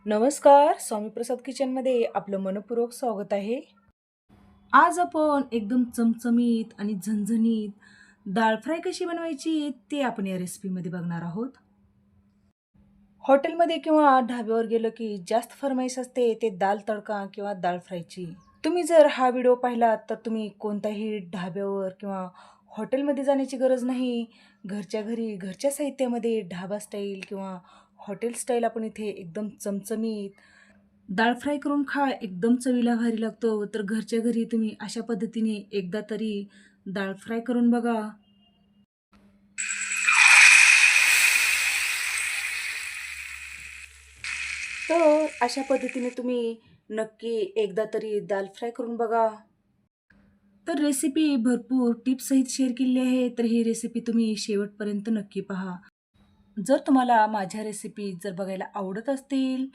नमस्कार, स्वामी प्रसाद किचनमध्ये आपलं मनःपूर्वक स्वागत आहे. आज आपण एकदम चमचमीत आणि झणझणीत दाल फ्राय कशी बनवायची ते आपण या रेसिपीमध्ये बघणार आहोत. हॉटेलमध्ये किंवा ढाब्यावर गेलो की जास्त फर्माईश असते ते दाल तडका किंवा दाल फ्रायची. तुम्ही जर हा व्हिडिओ पाहिलात तर तुम्ही कोणत्याही ढाब्यावर किंवा हॉटेलमध्ये जाण्याची गरज नाही. घरच्या घरी घरच्या साहित्यामध्ये ढाबा स्टाईल किंवा हॉटेल स्टाईल आपण इथे एकदम चमचमीत डाळ फ्राय करून खा, एकदम चवीला भारी लागतो. तर घरच्या घरी तुम्ही अशा पद्धतीने एकदा तरी डाळ फ्राय करून बघा. तर अशा पद्धतीने तुम्ही नक्की एकदा तरी दाल फ्राय करून बघा. तर रेसिपी भरपूर टिप्ससहित शेअर केलेली आहे. तर ही रेसिपी तुम्ही शेवटपर्यंत नक्की पहा. जर तुम्हाला माझ्या रेसिपी जर बघायला आवडत असतील,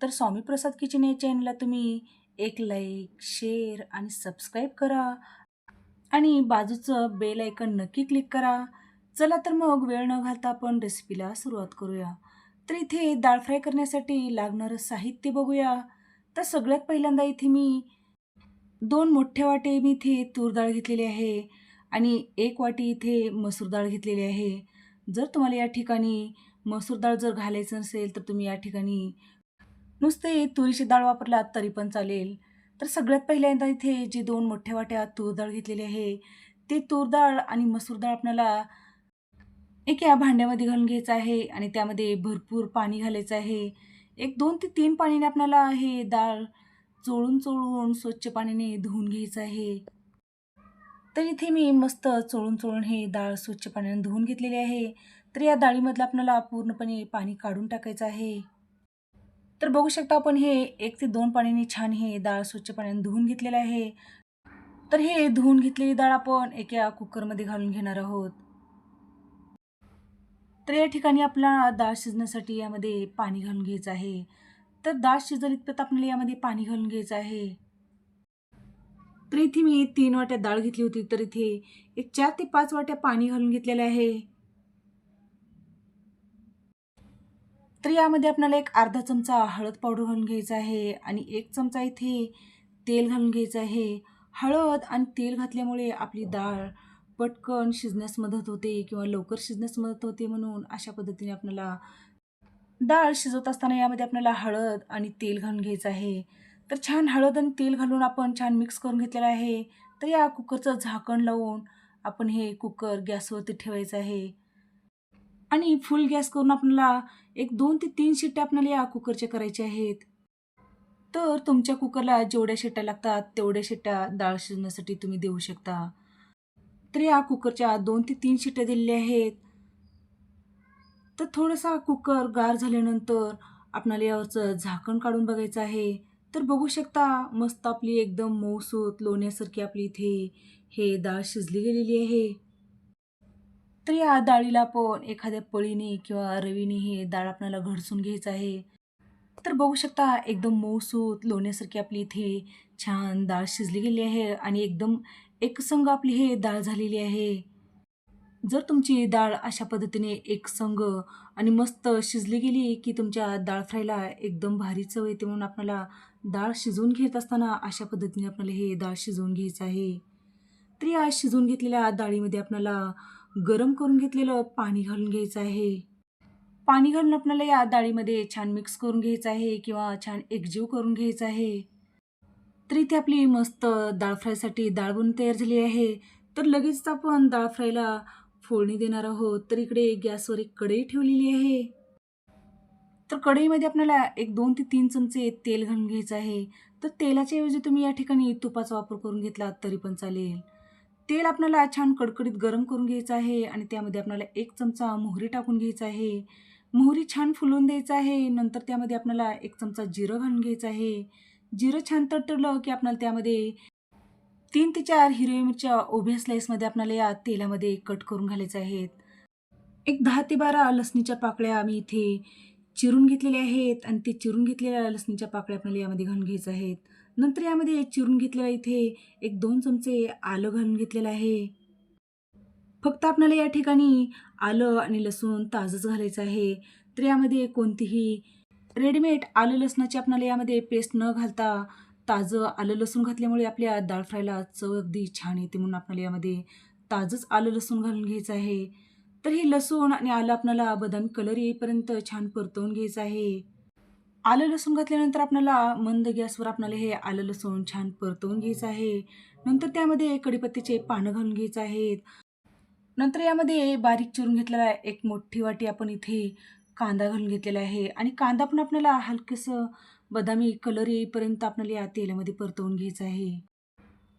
तर स्वामी प्रसाद किचन या चॅनलला तुम्ही एक लाईक, शेअर आणि सबस्क्राईब करा आणि बाजूचं बेल आयकॉन नक्की क्लिक करा. चला तर मग वेळ न घालता आपण रेसिपीला सुरुवात करूया. तर इथे डाळ फ्राय करण्यासाठी लागणारं साहित्य बघूया. तर सगळ्यात पहिल्यांदा इथे मी 2 मोठे वाटे मी इथे तूर डाळ घेतलेली आहे आणि 1 वाटी इथे मसूर डाळ घेतलेली आहे. जर तुम्हाला या ठिकाणी मसूर डाळ जर घालायचं नसेल, तर तुम्ही या ठिकाणी नुसते तुरीची डाळ वापरलात तरी पण चालेल. तर सगळ्यात पहिल्यांदा इथे जी 2 मोठ्या वाट्या तूर डाळ घेतलेली आहे, ते तूर डाळ आणि मसूर डाळ आपल्याला एक या भांड्यामध्ये घालून घ्यायचं आहे आणि त्यामध्ये भरपूर पाणी घालायचं आहे. एक 2 ते 3 पाण्याने आपल्याला हे डाळ चोळून स्वच्छ पाण्याने धुवून घ्यायचं आहे. तर इथे मी मस्त चोळून हे डाळ स्वच्छ पाण्याने धुवून घेतलेली आहे. तर या डाळीमधलं आपल्याला पूर्णपणे पाणी काढून टाकायचं आहे. तर बघू शकता आपण हे 1 ते 2 पाण्याने छान हे डाळ स्वच्छ पाण्याने धुवून घेतलेलं आहे. तर हे धुवून घेतलेली डाळ आपण एका कुकरमध्ये घालून घेणार आहोत. तर या ठिकाणी आपल्याला डाळ शिजण्यासाठी यामध्ये पाणी घालून घ्यायचं आहे. तर डाळ शिजेल इतपत आपल्याला यामध्ये पाणी घालून घ्यायचं आहे. तर इथे मी 3 वाट्या डाळ घेतली होती. तर इथे एक 4 ते 5 वाट्या पाणी घालून घेतलेलं आहे. तर यामध्ये आपल्याला एक अर्धा चमचा हळद पावडर घालून घ्यायचा आहे आणि 1 चमचा इथे तेल घालून घ्यायचं आहे. हळद आणि तेल घातल्यामुळे आपली डाळ पटकन शिजण्यास मदत होते किंवा लवकर शिजण्यास मदत होते, म्हणून अशा पद्धतीने आपल्याला डाळ शिजवत असताना यामध्ये आपल्याला हळद आणि तेल घालून घ्यायचं आहे. तर छान हळद आणि तेल घालून आपण छान मिक्स करून घेतलेलं आहे. तर या कुकरचं झाकण लावून आपण हे कुकर गॅसवरती ठेवायचं आहे आणि फुल गॅस करून आपल्याला एक 2 ते 3 शिट्ट्या आपल्याला या कुकरच्या करायच्या आहेत. तर तुमच्या कुकरला जेवढ्या शिट्ट्या लागतात तेवढ्या शिट्ट्या डाळ शिजण्यासाठी तुम्ही देऊ शकता. तर या कुकरच्या 2 ते 3 शिट्ट्या दिलेल्या आहेत. तर थोडासा कुकर गार झाल्यानंतर आपल्याला यावरचं झाकण काढून बघायचं आहे. तर बघू शकता मस्त आपली एकदम मऊसूत लोण्यासारखी आपली इथे हे डाळ शिजली गेलेली आहे. तर या डाळीला आपण एखाद्या पळीने किंवा रवीने हे डाळ आपल्याला घडसून घ्यायचं आहे. तर बघू शकता एकदम मऊसूत लोण्यासारखी आपली इथे छान डाळ शिजली गेली आहे आणि एकदम एकसंग आपली हे डाळ झालेली आहे. जर तुमची डाळ अशा पद्धतीने एकसंग आणि मस्त शिजली गेली, की तुमच्या डाळ फ्रायला एकदम भारी चव येते. म्हणून आपल्याला डाळ शिजवून घेत असताना अशा पद्धतीने आपल्याला हे डाळ शिजवून घ्यायचं आहे. तर या शिजवून घेतलेल्या डाळीमध्ये आपल्याला गरम करून घेतलेलं पाणी घालून घ्यायचं आहे. पाणी घालून आपल्याला या डाळीमध्ये छान मिक्स करून घ्यायचं आहे किंवा छान एकजीव करून घ्यायचं आहे. तर इथे आपली मस्त डाळ फ्रायसाठी डाळ बनून तयार झाली आहे. तर लगेच आपण डाळ फ्रायला फोडणी देणार आहोत. तर इकडे गॅसवर एक कढई ठेवलेली आहे. तर कढईमध्ये आपल्याला एक 2 ते 3 चमचे तेल घालून घ्यायचं आहे. तर तेलाच्या ऐवजी तुम्ही या ठिकाणी तुपाचा वापर करून घेतलात तरी पण चालेल. तेल आपल्याला छान कडकडीत गरम करून घ्यायचं आहे आणि त्यामध्ये आपल्याला 1 चमचा मोहरी टाकून घ्यायचं आहे. मोहरी छान फुलवून द्यायचं आहे. नंतर त्यामध्ये आपल्याला 1 चमचा जिरं घालून घ्यायचं आहे. जिरं छान तडतडलं की आपल्याला त्यामध्ये 3 ते 4 हिरव्या मिरच्या उभ्या स्लाइसमध्ये आपल्याला या तेलामध्ये कट करून घालायच्या आहेत. एक 10 ते 12 लसणीच्या पाकळ्या आम्ही इथे चिरून घेतलेल्या आहेत आणि ते चिरून घेतलेल्या लसणीच्या पाकळ्या आपल्याला यामध्ये घालून घ्यायच्या आहेत. नंतर यामध्ये चिरून घेतलेला इथे एक 2 चमचे आलं घालून घेतलेलं आहे. फक्त आपल्याला या ठिकाणी आलं आणि लसूण ताजंच घालायचं आहे. तर यामध्ये कोणतीही रेडीमेड आलं लसणाची आपल्याला यामध्ये पेस्ट न घालता ताजं आलं लसूण घातल्यामुळे आपल्या दाल फ्रायला चव अगदी छान येते, म्हणून आपल्याला यामध्ये ताजंच आलं लसूण घालून घ्यायचं आहे. तर हे लसूण आणि आलं आपल्याला बदामी कलर येईपर्यंत छान परतवून घ्यायचं आहे. आलं लसूण घातल्यानंतर आपल्याला मंद गॅसवर आपल्याला हे आलं लसूण छान परतवून घ्यायचं आहे. नंतर त्यामध्ये कढीपत्त्याचे पानं घालून घ्यायचं आहेत. नंतर यामध्ये बारीक चिरून घेतलेला एक मोठी वाटी आपण इथे कांदा घालून घेतलेला आहे आणि कांदा पण आपल्याला हलकंसं बदामी कलर येईपर्यंत आपल्याला या तेलामध्ये परतवून घ्यायचं आहे.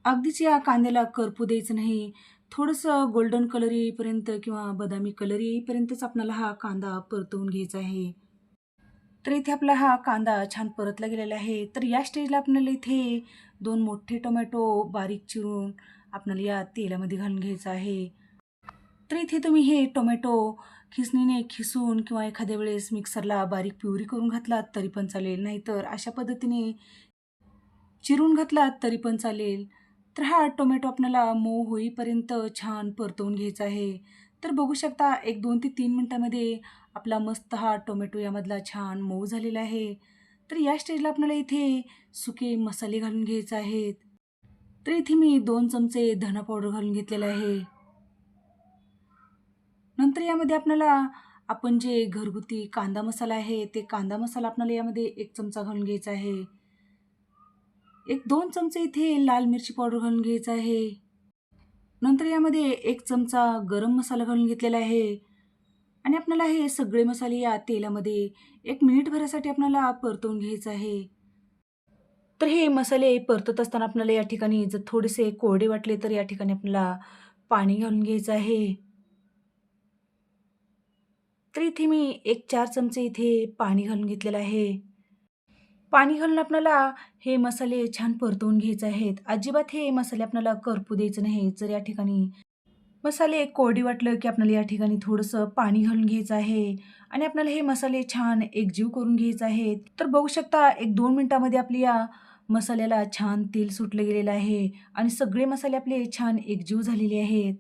अगदीच या कांद्याला करपू द्यायचं नाही. थोडंसं गोल्डन कलर येईपर्यंत किंवा बदामी कलर येईपर्यंतच आपल्याला हा कांदा परतवून घ्यायचा आहे. तर इथे आपला हा कांदा छान परतला गेलेला आहे. तर या स्टेजला आपल्याला इथे 2 मोठे टोमॅटो बारीक चिरून आपल्याला या तेलामध्ये घालून घ्यायचं आहे. तर इथे तुम्ही हे टोमॅटो खिसणीने खिसून किंवा एखाद्या वेळेस मिक्सरला बारीक प्युरी करून घातलात तरी पण चालेल, नाहीतर अशा पद्धतीने चिरून घातलात तरी पण चालेल. तर हा टोमॅटो आपल्याला मऊ होईपर्यंत छान परतवून घ्यायचा आहे. तर बघू शकता एक 2 ते 3 मिनिटांमध्ये आपला मस्त हा टोमॅटो यामधला छान मऊ झालेला आहे. तर या स्टेजला आपल्याला इथे सुके मसाले घालून घ्यायचे आहेत. तर इथे मी 2 चमचे धना पावडर घालून घेतलेला आहे. नंतर यामध्ये आपल्याला आपण जे घरगुती कांदा मसाला आहे, ते कांदा मसाला आपल्याला यामध्ये 1 चमचा घालून घ्यायचा आहे. एक 2 चमचे इथे लाल मिरची पावडर घालून घ्यायचा आहे. नंतर यामध्ये 1 चमचा गरम मसाला घालून घेतलेला आहे आणि आपल्याला हे सगळे मसाले या तेलामध्ये 1 मिनिटभरासाठी आपल्याला परतवून घ्यायचं आहे. तर हे मसाले परतत असताना आपल्याला या ठिकाणी जर थोडेसे कोरडे वाटले तर या ठिकाणी आपल्याला पाणी घालून घ्यायचं आहे. तर इथे मी 1-4 चमचे इथे पाणी घालून घेतलेलं आहे. पाणी घालून आपल्याला हे मसाले छान परतवून घ्यायचे आहेत. अजिबात हे मसाले आपल्याला करपू द्यायचे नाही. जर या ठिकाणी मसाले कोरडी वाटलं की आपल्याला या ठिकाणी थोडंसं पाणी घालून घ्यायचं आहे आणि आपल्याला हे मसाले छान एकजीव करून घ्यायचे आहेत. तर बघू शकता 1-2 मिनिटामध्ये आपली या मसाल्याला छान तेल सुटलं गेलेलं आहे आणि सगळे मसाले आपले छान एकजीव झालेले आहेत.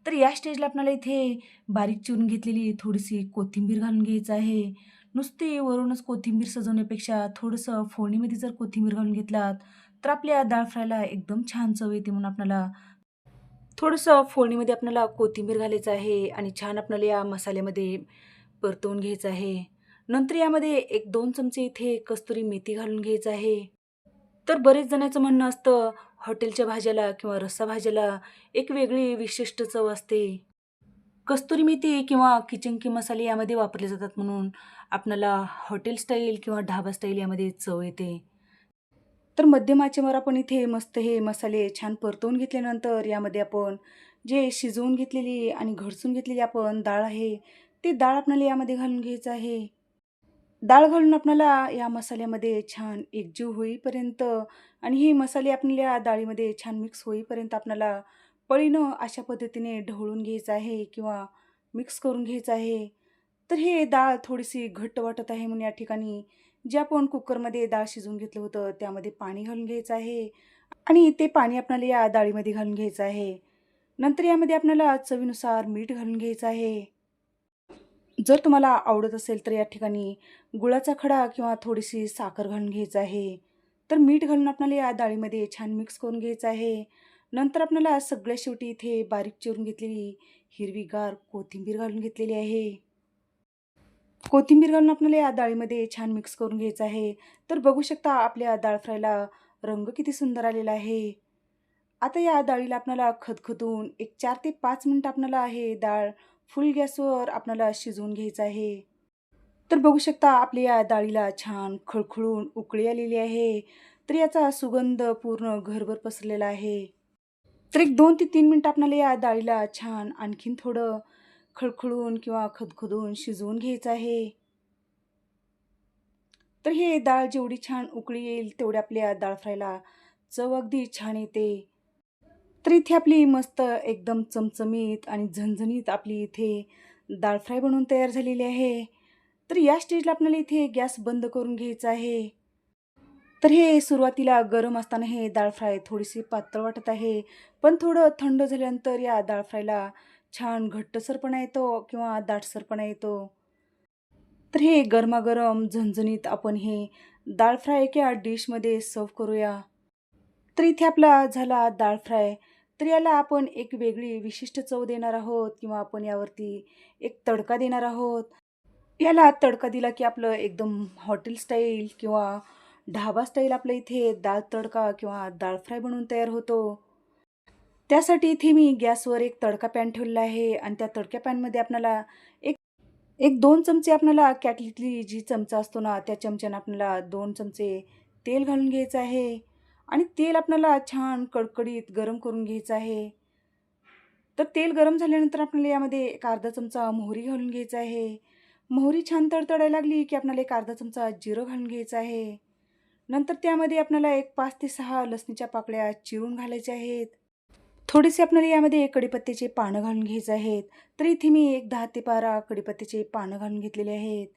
तर या स्टेजला आपल्याला इथे बारीक चिरून घेतलेली थोडीशी कोथिंबीर घालून घ्यायचं आहे. नुसती वरूनच कोथिंबीर सजवण्यापेक्षा थोडंसं फोडणीमध्ये जर कोथिंबीर घालून घेतलात, तर आपल्या डाळ फ्रायला एकदम छान चव येते, म्हणून आपल्याला थोडंसं फोडणीमध्ये आपल्याला कोथिंबीर घालायचं आहे आणि छान आपल्याला या मसाल्यामध्ये परतवून घ्यायचं आहे. नंतर यामध्ये 1-2 चमचे इथे कस्तुरी मेथी घालून घ्यायचं आहे. तर बरेच जणांचं म्हणणं असतं, हॉटेलच्या भाज्याला किंवा रस्सा भाज्याला एक वेगळी विशिष्ट चव असते. कस्तुरी मेथी किंवा किचन किंग मसाले यामध्ये वापरले जातात, म्हणून आपल्याला हॉटेल स्टाईल किंवा ढाबा स्टाईल यामध्ये चव येते. तर मध्यम आचेवर आपण इथे मस्त हे मसाले छान परतवून घेतल्यानंतर यामध्ये आपण जे शिजवून घेतलेली आणि घरचून घेतलेली आपण डाळ आहे, ती डाळ आपल्याला यामध्ये घालून घ्यायचं आहे. डाळ घालून आपल्याला या मसाल्यामध्ये छान एकजीव होईपर्यंत आणि हे मसाले आपल्या या डाळीमध्ये छान मिक्स होईपर्यंत आपल्याला पळीनं अशा पद्धतीने ढवळून घ्यायचं आहे किंवा मिक्स करून घ्यायचं आहे. तर हे डाळ थोडीशी घट्ट वाटत आहे म्हणून या ठिकाणी जे आपण कुकरमध्ये डाळ शिजवून घेतलं होतं त्यामध्ये पाणी घालून घ्यायचं आहे आणि ते पाणी आपल्याला या डाळीमध्ये घालून घ्यायचं आहे. नंतर यामध्ये आपल्याला चवीनुसार मीठ घालून घ्यायचं आहे. जर तुम्हाला आवडत असेल तर या ठिकाणी गुळाचा खडा किंवा थोडीशी साखर घालून घ्यायचं आहे. तर मीठ घालून आपल्याला या डाळीमध्ये छान मिक्स करून घ्यायचं आहे. नंतर आपल्याला सगळ्यात शेवटी इथे बारीक चिरून घेतलेली हिरवीगार कोथिंबीर घालून घेतलेली आहे. कोथिंबीर घालून आपल्याला या डाळीमध्ये छान मिक्स करून घ्यायचं आहे. तर बघू शकता आपल्या डाळ फ्रायला रंग किती सुंदर आलेला आहे. आता या डाळीला आपल्याला खदखदून एक 4 ते 5 मिनिट आपल्याला हे डाळ फुल गॅसवर आपल्याला शिजवून घ्यायचं आहे. तर बघू शकता आपल्या या डाळीला छान खळखळून उकळी आलेली आहे. तर याचा सुगंध पूर्ण घरभर पसरलेला आहे. तर एक 2 ते 3 मिनिट आपल्याला या डाळीला छान आणखीन थोडं खळखळून किंवा खदखदून शिजवून घ्यायचं आहे. तर हे डाळ जेवढी छान उकळी येईल तेवढ्या आपल्या डाळ फ्रायला चव अगदी छान येते. तर इथे आपली मस्त एकदम चमचमीत आणि झणझणीत आपली इथे डाळ फ्राय बनवून तयार झालेली आहे. तर या स्टेजला आपल्याला इथे गॅस बंद करून घ्यायचा आहे. तर हे सुरुवातीला गरम असताना हे डाळ फ्राय थोडीशी पातळ वाटत आहे. पण थोडं थंड झाल्यानंतर या डाळ फ्रायला छान घट्टसरपणा येतो किंवा दाटसरपणा येतो. तर हे गरमागरम झणझणीत आपण हे डाळ फ्राय एका डिशमध्ये सर्व्ह करूया. तर इथे आपला झाला डाळ फ्राय. तर याला आपण एक वेगळी विशिष्ट चव देणार आहोत किंवा आपण यावरती एक तडका देणार आहोत. याला तडका दिला की आपलं एकदम हॉटेल स्टाईल किंवा ढाबा स्टाईल आपल्या इथे डाळ तडका किंवा डाळ फ्राय बनवून तयार होतो. त्यासाठी इथे मी गॅसवर एक तडका पॅन ठेवलेला आहे आणि त्या तडक्या पॅनमध्ये आपल्याला एक एक 2 चमचे आपल्याला कॅटलीतली जी चमचा असतो ना, त्या चमच्यानं आपल्याला 2 चमचे तेल घालून घ्यायचं आहे आणि तेल आपल्याला छान कडकडीत गरम करून घ्यायचं आहे. तर तेल गरम झाल्यानंतर आपल्याला यामध्ये एक अर्धा चमचा मोहरी घालून घ्यायचा आहे. मोहरी छान तडतडायला लागली, की आपल्याला एक अर्धा चमचा जिरं घालून घ्यायचं आहे. नंतर त्यामध्ये आपल्याला एक 5 ते 6 लसणीच्या पाकळ्या चिरून घालायच्या आहेत. थोडेसे आपल्याला यामध्ये कढीपत्त्याचे पानं घालून घ्यायचे आहेत. तर इथे मी एक 10 ते 12 कढीपत्त्याचे पानं घालून घेतलेले आहेत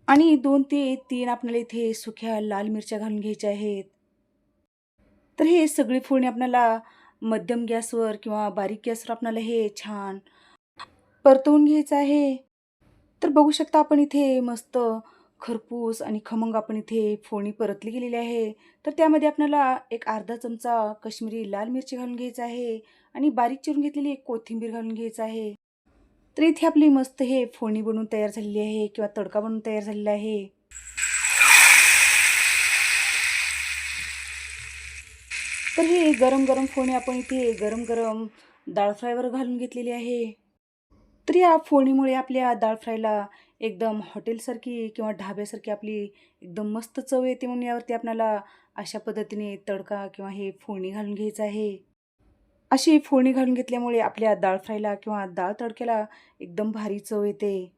आणि 2 ते 3 आपल्याला इथे सुक्या लाल मिरच्या घालून घ्यायच्या आहेत. तर हे सगळी फोडणी आपल्याला मध्यम गॅसवर किंवा बारीक गॅसवर आपल्याला हे छान परतवून घ्यायचं आहे. तर बघू शकता आपण इथे मस्त खरपूस आणि खमंग आपण इथे फोडणी परतली गेलेली आहे. तर त्यामध्ये आपल्याला एक अर्धा चमचा काश्मीरी लाल मिरची घालून घ्यायचं आहे आणि बारीक चिरून घेतलेली एक कोथिंबीर घालून घ्यायचं आहे. तर इथे आपली मस्त हे फोडणी बनवून तयार झालेली आहे किंवा तडका बनवून तयार झालेला आहे. तर हे गरम-गरम फोडणी आपण इथे गरम-गरम डाळ फ्रायवर घालून घेतलेली आहे. तर या फोडणीमुळे आपल्या डाळ फ्रायला एकदम हॉटेलसारखी किंवा ढाब्यासारखी आपली एकदम मस्त चव येते म्हणून यावरती आपल्याला अशा पद्धतीने तडका किंवा हे फोडणी घालून घ्यायचं आहे. अशी फोडणी घालून घेतल्यामुळे आपल्या डाळ फ्रायला किंवा डाळ तडक्याला एकदम भारी चव येते.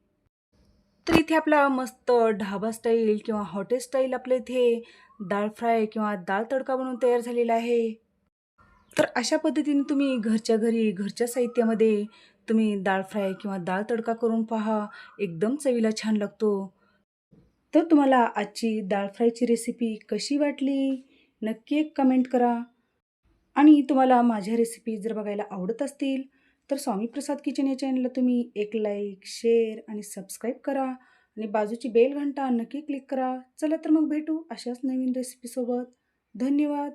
तर इथे आपला मस्त ढाबा स्टाईल किंवा हॉटेल स्टाईल आपल्या इथे डाळ फ्राय किंवा डाळ तडका बनवून तयार झालेला आहे. तर अशा पद्धतीने तुम्ही घरच्या घरी, घरच्या साहित्यामध्ये तुम्ही डाळ फ्राय किंवा डाळ तडका करून पहा. एकदम चवीला छान लागतो. तर तुम्हाला आजची डाळ फ्रायची रेसिपी कशी वाटली? नक्की एक कमेंट करा. आणि तुम्हाला माझ्या रेसिपी जर बघायला आवडत असतील, तर स्वामी प्रसाद किचन या चॅनलला तुम्ही एक लाईक, शेअर आणि सबस्क्राईब करा आणि बाजूची बेल घंटा नक्की क्लिक करा. चला तर मग भेटू अशाच नवीन रेसिपीसोबत. धन्यवाद.